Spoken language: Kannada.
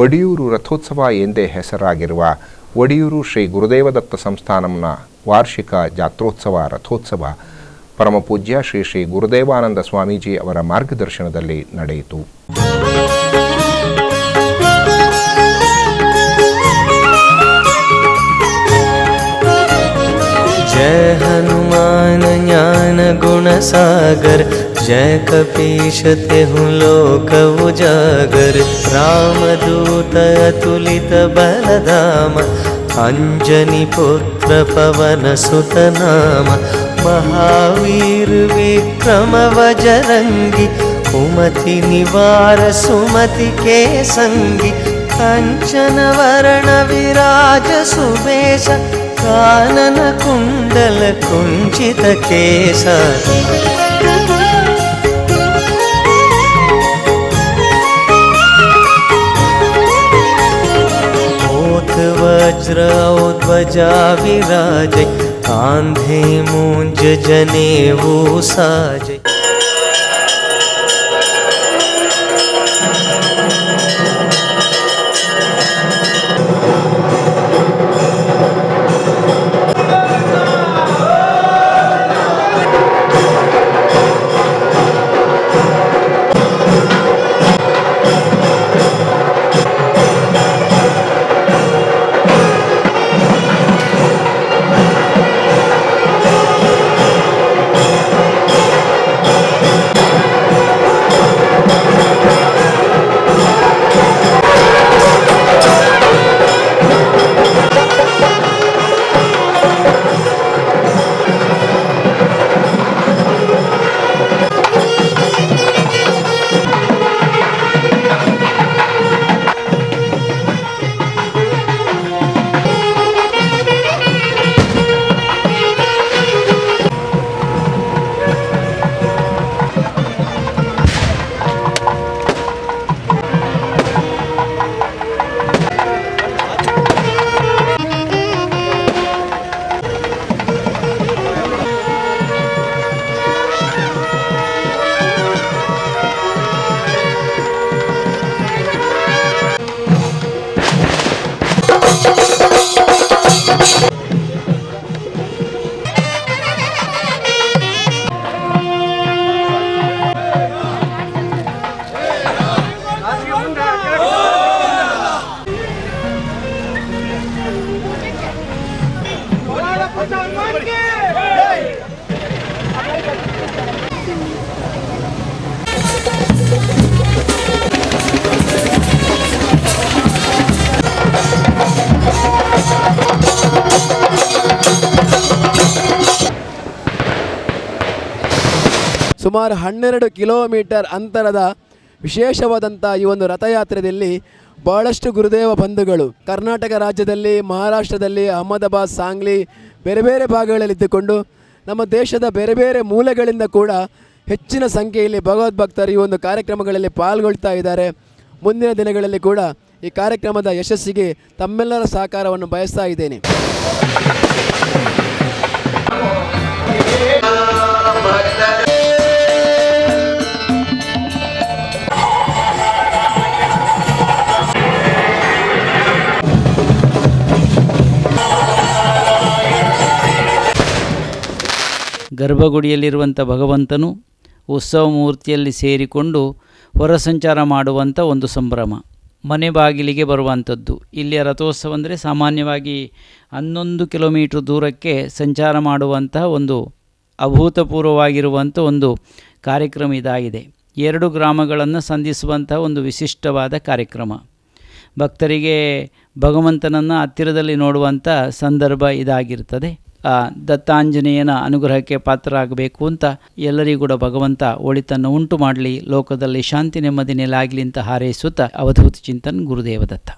ಒಡಿಯೂರು ರಥೋತ್ಸವ ಎಂದೇ ಹೆಸರಾಗಿರುವ ಒಡಿಯೂರು ಶ್ರೀ ಗುರುದೇವದತ್ತ ಸಂಸ್ಥಾನಂನ ವಾರ್ಷಿಕ ಜಾತ್ರೋತ್ಸವ ರಥೋತ್ಸವ ಪರಮಪೂಜ್ಯ ಶ್ರೀ ಶ್ರೀ ಗುರುದೇವಾನಂದ ಸ್ವಾಮೀಜಿ ಅವರ ಮಾರ್ಗದರ್ಶನದಲ್ಲಿ ನಡೆಯಿತು. जय हनुमान ज्ञान गुण सागर, जय कपीश तेहु लोक उजागर, रामदूत अतुलित बलधाम, अंजनी पुत्र पवन सुत नाम, महावीर विक्रम बजरंगी, कुमति निवार सुमति के संगी, कंचन वरण विराज सुबेश, कानन कुंडल कुंचित केश, ओत वज्र ध्वजा विराजै, कांधे मूंज जनेऊ साजै. ಸುಮಾರು 12 ಕಿಲೋಮೀಟರ್ ಅಂತರದ ವಿಶೇಷವಾದಂಥ ಈ ಒಂದು ರಥಯಾತ್ರೆಯಲ್ಲಿ ಭಾಳಷ್ಟು ಗುರುದೇವ ಬಂಧುಗಳು ಕರ್ನಾಟಕ ರಾಜ್ಯದಲ್ಲಿ, ಮಹಾರಾಷ್ಟ್ರದಲ್ಲಿ, ಅಹಮದಾಬಾದ್, ಸಾಂಗ್ಲಿ ಬೇರೆ ಬೇರೆ ಭಾಗಗಳಲ್ಲಿದ್ದುಕೊಂಡು ನಮ್ಮ ದೇಶದ ಬೇರೆ ಬೇರೆ ಮೂಲೆಗಳಿಂದ ಕೂಡ ಹೆಚ್ಚಿನ ಸಂಖ್ಯೆಯಲ್ಲಿ ಭಗವದ್ಭಕ್ತರು ಈ ಒಂದು ಕಾರ್ಯಕ್ರಮಗಳಲ್ಲಿ ಪಾಲ್ಗೊಳ್ತಾ ಇದ್ದಾರೆ. ಮುಂದಿನ ದಿನಗಳಲ್ಲಿ ಕೂಡ ಈ ಕಾರ್ಯಕ್ರಮದ ಯಶಸ್ಸಿಗೆ ತಮ್ಮೆಲ್ಲರ ಸಹಕಾರವನ್ನು ಬಯಸ್ತಾ ಇದ್ದೇನೆ. ಗರ್ಭಗುಡಿಯಲ್ಲಿರುವಂಥ ಭಗವಂತನು ಉತ್ಸವ ಮೂರ್ತಿಯಲ್ಲಿ ಸೇರಿಕೊಂಡು ಹೊರ ಸಂಚಾರ ಮಾಡುವಂಥ ಒಂದು ಸಂಭ್ರಮ, ಮನೆ ಬಾಗಿಲಿಗೆ ಬರುವಂಥದ್ದು. ಇಲ್ಲಿಯ ರಥೋತ್ಸವ ಅಂದರೆ ಸಾಮಾನ್ಯವಾಗಿ 11 ಕಿಲೋಮೀಟ್ರ್ ದೂರಕ್ಕೆ ಸಂಚಾರ ಮಾಡುವಂತಹ ಒಂದು ಅಭೂತಪೂರ್ವವಾಗಿರುವಂಥ ಒಂದು ಕಾರ್ಯಕ್ರಮ ಇದಾಗಿದೆ. 2 ಗ್ರಾಮಗಳನ್ನು ಸಂಧಿಸುವಂತಹ ಒಂದು ವಿಶಿಷ್ಟವಾದ ಕಾರ್ಯಕ್ರಮ. ಭಕ್ತರಿಗೆ ಭಗವಂತನನ್ನು ಹತ್ತಿರದಲ್ಲಿ ನೋಡುವಂಥ ಸಂದರ್ಭ ಇದಾಗಿರ್ತದೆ. ದತ್ತಾಂಜನೇಯನ ಅನುಗ್ರಹಕ್ಕೆ ಪಾತ್ರರಾಗಬೇಕು ಅಂತ ಎಲ್ಲರಿಗೂ ಕೂಡ ಭಗವಂತ ಒಳಿತನ್ನು ಉಂಟು ಮಾಡಲಿ, ಲೋಕದಲ್ಲಿ ಶಾಂತಿ ನೆಮ್ಮದಿ ನೆಲೆಯಾಗಲಿ ಅಂತ ಹಾರೈಸುತ್ತಾ ಅವಧೂತ ಚಿಂತನ್ ಗುರುದೇವದತ್ತ.